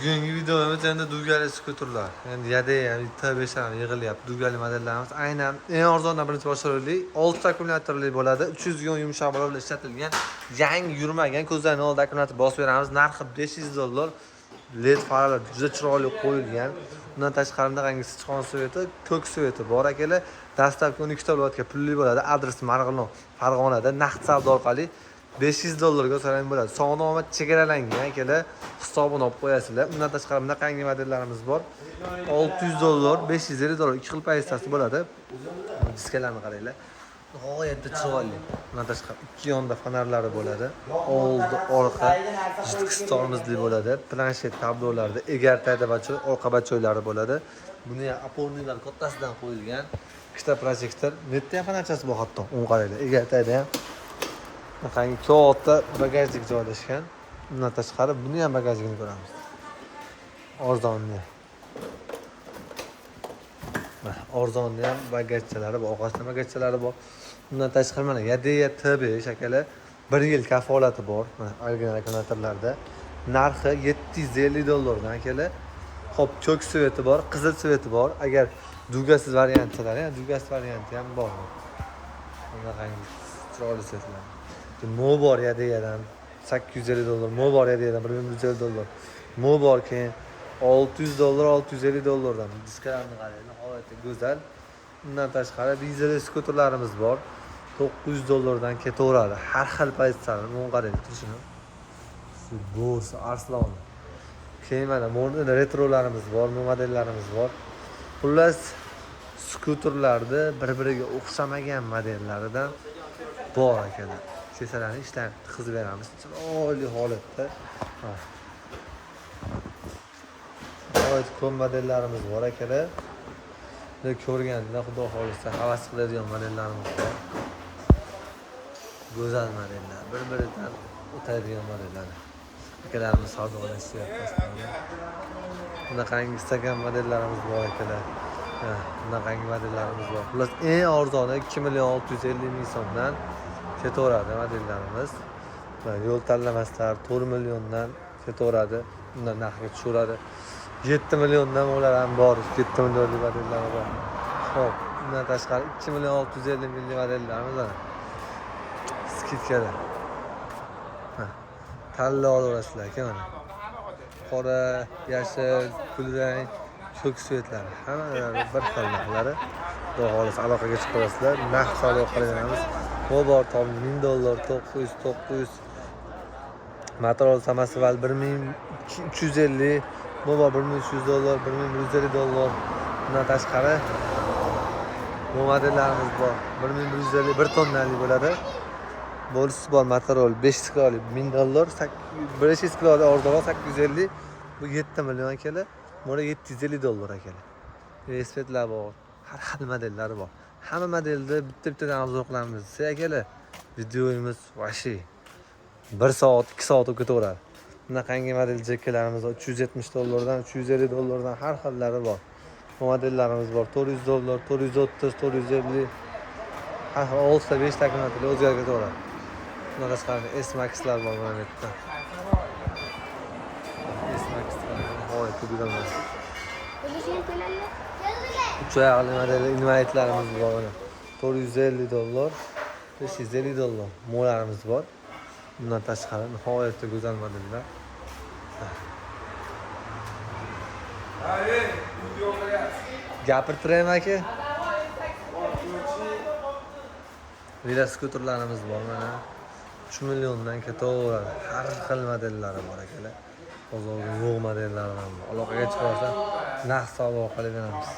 Bugungi videomiz endi dugali skuterlar. Endi yada ham T5 ham yig'ilyapti. Dugali modellarimiz aynan eng arzondan birinchi boshqaruvli 6 akkumulyatorli bo'ladi. 300 ga yumshoq bo'lib ishlatilgan, yangi yurmagan ko'zlarning oldida akkumulyator bosib beramiz. Narxi $500. LED faralar juda chiroyli qo'yilgan. Undan tashqari bunaqangi sichqon sveti, ko'k sveti bor akalar. Dastlabki 12 kilovatga pulli bo'ladi. Adres Marg'ilon, Farg'onada naqd savdo orqali $500 ga so'rang bo'ladi. Sog'lom chegaralangan akalar, hisobini olib qo'yasizlar. Undan tashqari bunaqangi modellarimiz bor. $600, $550 ikki xil pozitsiyasi bo'ladi. Diskalarni qaranglar. G'oyatda chiroyli. Bundan tashqari ikki yonda fonarlari bo'ladi. Old, orqa jitqistormizli bo'ladi. Planshet tablolarida egar tayda bachoy, orqa bachoylari bo'ladi. Buni ham opornilar kattasidan qo'yilgan. Ikkita proyektor, netda ham fonarchasi bor hatto. O'ng qaranglar. Egar tayda ham bunaqangi katta bagajlik joylashgan. Bundan tashqari buni ham bagajligini ko'ramiz. Arzonni. Arzonni ham bagajchalari bor, orqasida bagajchalari bor. Bundan tashqari mana Yadeya TB shakali 1 yil kafolati bor. Mana original akkumulyatorlarda. Narxi $750 dan keladi. Xo'p, ko'k sveti bor, qizil sveti bor. Agar dugasiz variantlari, dugasiz varianti ham bor. Bunaqangi chiroyli svetlar. Mo bor Yadeyadan $850, Mo bor Yadeyadan $1150. Mo bor keyin $600, $650 dan. Diskalarni qaranglar, g'oyatda go'zal. Bundan tashqari dizel skuterlarimiz bor. $900 dan ketaveradi. Har xil pozitsiyalar, buni qaranglar, turishini. Bo'rsa, Arslon. Keyin mana model retrolarimiz bor, modellarimiz bor. Xullas, skuterlarda bir-biriga o'xshamagan modellaridan bor akalar. Sesalarni ishlarni qizib beramiz. Chiroyli holatda. G'oyat ko'p modellarimiz bor akalar. Ko'rganda xudo xolisa havas qiladigan modellarimiz bor. Go'zal modellar, bir-biridan o'tadigan modellar. Akalarimiz savdolashyapti. Bunaqangi istagan modellarimiz bor akalar. Bunaqangi modellarimiz bor. Xullas eng arzoni 2.650.000 so'mdan ketaveradi modellarimiz. Yo'l tanlamaslar 4 milliondan ketaveradi. Undan narxga tushiradi. 7 milliondan ular ham bor. 7 millionlik modellar bor. Xo'p, undan tashqari 2.650.000 modellarimiz bor. Skidkada. Tanlab olaverasizlar mana. Qora, yashil, kulrang, ko'k svetlar. Hammalari bir xil narxlari. Xudo xolisa aloqaga chiqasizlar. Narx savdo qilaveramiz. Bor tom $1000, 900. Motor Samasival 1350, bu bor $1300, $1150. Bundan tashqari bu modellarimiz bor. 1150 1 tonnali bo'ladi. Bo'lisi bor Motorola 5 kiloli $1000, 500 kiloli arzonroq 850. Bu 7 million keladi. Buni $750 keladi. Velosipedlar bor. Har xil modellar bor. Hamma modelni bitta-bittadan obzor qilamiz. Siz akalar, videomiz vashi 1 soat, 2 soat o'tib ketaveradi. Bunaqangi model jekkalarimiz bor. $370 dan, $350 dan har xillari bor. Bu modellarimiz bor. $400, $430, $450. Har xil 6 ta 5 ta akkumulyatorlar o'zgarib ketaveradi. Bundan tashqari S-Max'lar bor mana bu yerda. S-Max'lar g'oyatda go'zal model. Uch oyoqli model invalidlarimiz bor mana. $450, $550 molarimiz bor. Bundan tashqari nihoyatda go'zal modellar. Gapirtiraymi aka? Vila skuterlarimiz bor mana. 3 milliondan ketaveradi. Har xil modellari bor akalar. Bozorda yo'q modellar ham bor. Aloqaga chiqarsa narx savdo qilaveramiz.